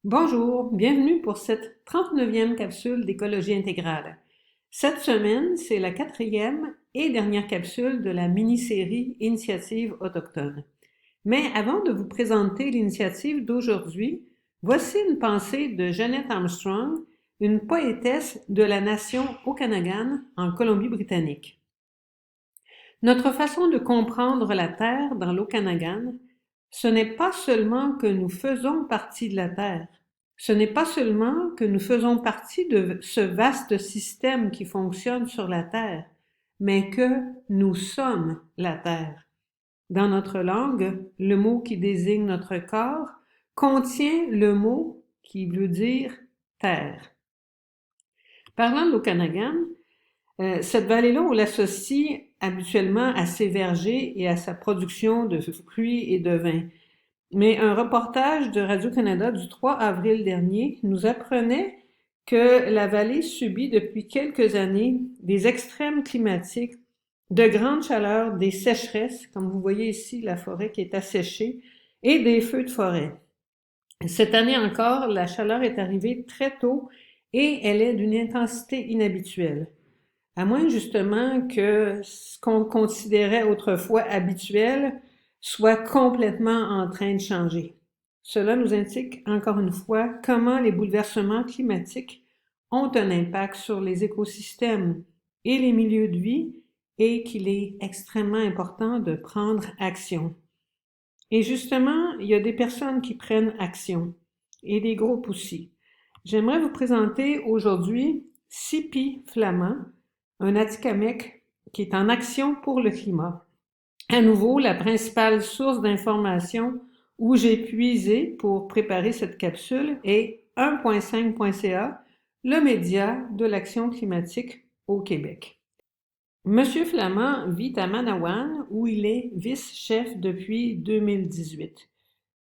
Bonjour, bienvenue pour cette 39e capsule d'écologie intégrale. Cette semaine, c'est la 4e et dernière capsule de la mini-série Initiative autochtone. Mais avant de vous présenter l'initiative d'aujourd'hui, voici une pensée de Jeannette Armstrong, une poétesse de la nation Okanagan en Colombie-Britannique. Notre façon de comprendre la Terre dans l'Okanagan, ce n'est pas seulement que nous faisons partie de la Terre, ce n'est pas seulement que nous faisons partie de ce vaste système qui fonctionne sur la Terre, mais que nous sommes la Terre. Dans notre langue, le mot qui désigne notre corps contient le mot qui veut dire terre. Parlant de l'Okanagan, cette vallée-là, on l'associe habituellement à ses vergers et à sa production de fruits et de vin. Mais un reportage de Radio-Canada du 3 avril dernier nous apprenait que la vallée subit depuis quelques années des extrêmes climatiques, de grandes chaleurs, des sécheresses, comme vous voyez ici la forêt qui est asséchée, et des feux de forêt. Cette année encore, la chaleur est arrivée très tôt et elle est d'une intensité inhabituelle. À moins justement que ce qu'on considérait autrefois habituel soit complètement en train de changer. Cela nous indique encore une fois comment les bouleversements climatiques ont un impact sur les écosystèmes et les milieux de vie et qu'il est extrêmement important de prendre action. Et justement, il y a des personnes qui prennent action et des groupes aussi. J'aimerais vous présenter aujourd'hui Sipi Flamand, un Atikamekw qui est en action pour le climat. À nouveau, la principale source d'information où j'ai puisé pour préparer cette capsule est 1.5.ca, le média de l'action climatique au Québec. Monsieur Flamand vit à Manawan, où il est vice-chef depuis 2018.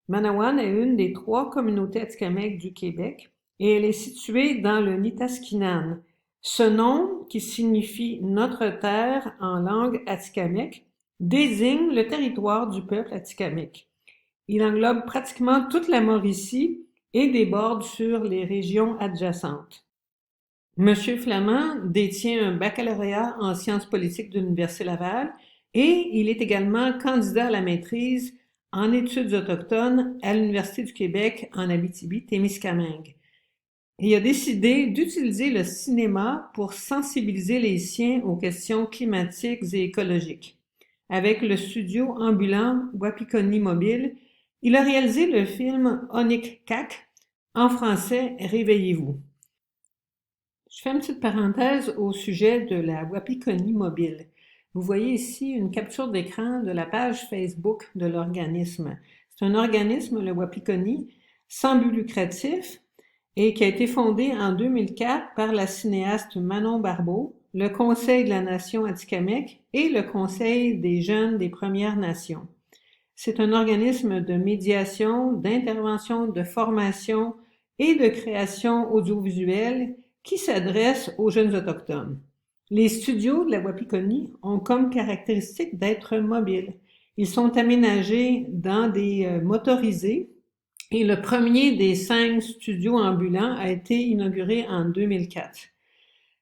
Manawan est une des 3 communautés atikamekw du Québec et elle est située dans le Nitaskinan. Ce nom, qui signifie notre terre en langue atikamekw, désigne le territoire du peuple atikamekw. Il englobe pratiquement toute la Mauricie et déborde sur les régions adjacentes. Monsieur Flamand détient un baccalauréat en sciences politiques de l'Université Laval et il est également candidat à la maîtrise en études autochtones à l'Université du Québec en Abitibi-Témiscamingue. Il a décidé d'utiliser le cinéma pour sensibiliser les siens aux questions climatiques et écologiques. Avec le studio ambulant Wapikoni Mobile, il a réalisé le film Onikak, en français Réveillez-vous. Je fais une petite parenthèse au sujet de la Wapikoni Mobile. Vous voyez ici une capture d'écran de la page Facebook de l'organisme. C'est un organisme, le Wapikoni, sans but lucratif et qui a été fondé en 2004 par la cinéaste Manon Barbeau, le Conseil de la Nation Atikamekw et le Conseil des jeunes des Premières Nations. C'est un organisme de médiation, d'intervention, de formation et de création audiovisuelle qui s'adresse aux jeunes autochtones. Les studios de la Wapikoni ont comme caractéristique d'être mobiles. Ils sont aménagés dans des motorisés et le premier des 5 studios ambulants a été inauguré en 2004.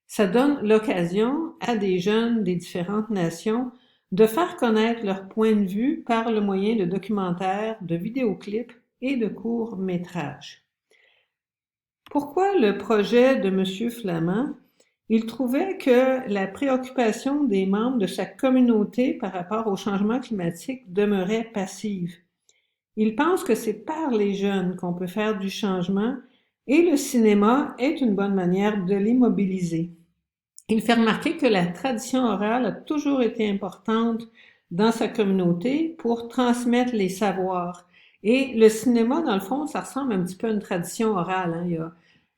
Ça donne l'occasion à des jeunes des différentes nations de faire connaître leur point de vue par le moyen de documentaires, de vidéoclips et de courts-métrages. Pourquoi le projet de M. Flamand? Il trouvait que la préoccupation des membres de sa communauté par rapport au changement climatique demeurait passive. Il pense que c'est par les jeunes qu'on peut faire du changement et le cinéma est une bonne manière de les mobiliser. Il fait remarquer que la tradition orale a toujours été importante dans sa communauté pour transmettre les savoirs. Et le cinéma, dans le fond, ça ressemble un petit peu à une tradition orale, hein.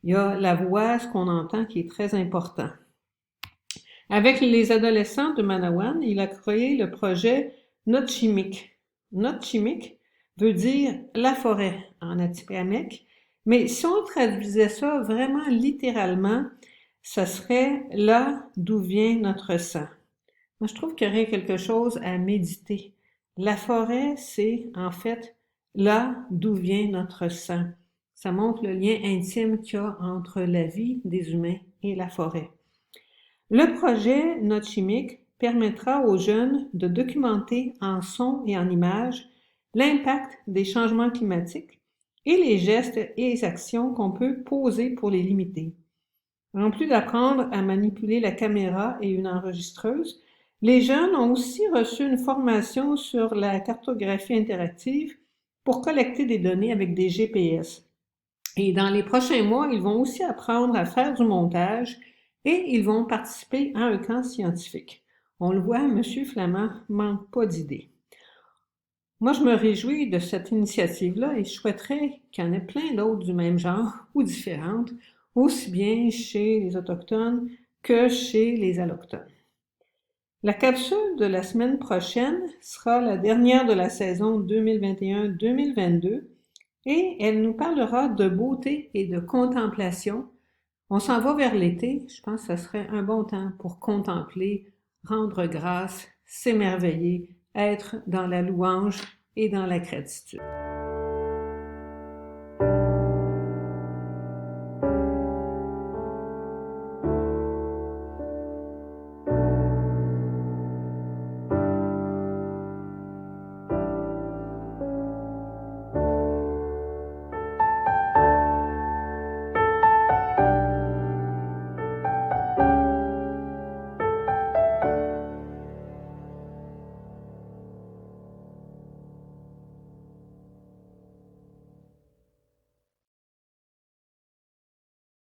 Il y a la voix, ce qu'on entend, qui est très important. Avec les adolescents de Manawan, il a créé le projet Notchimik. Notchimik veut dire la forêt en Atikamekw, mais si on traduisait ça vraiment littéralement, ça serait là d'où vient notre sang. Moi, je trouve qu'il y aurait quelque chose à méditer. La forêt, c'est en fait là d'où vient notre sang. Ça montre le lien intime qu'il y a entre la vie des humains et la forêt. Le projet Note chimique permettra aux jeunes de documenter en son et en images l'impact des changements climatiques et les gestes et les actions qu'on peut poser pour les limiter. En plus d'apprendre à manipuler la caméra et une enregistreuse, les jeunes ont aussi reçu une formation sur la cartographie interactive pour collecter des données avec des GPS. Et dans les prochains mois, ils vont aussi apprendre à faire du montage et ils vont participer à un camp scientifique. On le voit, M. Flamand manque pas d'idées. Moi, je me réjouis de cette initiative-là et je souhaiterais qu'il y en ait plein d'autres du même genre ou différentes, aussi bien chez les Autochtones que chez les Allochtones. La capsule de la semaine prochaine sera la dernière de la saison 2021-2022 et elle nous parlera de beauté et de contemplation. On s'en va vers l'été, je pense que ce serait un bon temps pour contempler, rendre grâce, s'émerveiller, être dans la louange et dans la gratitude.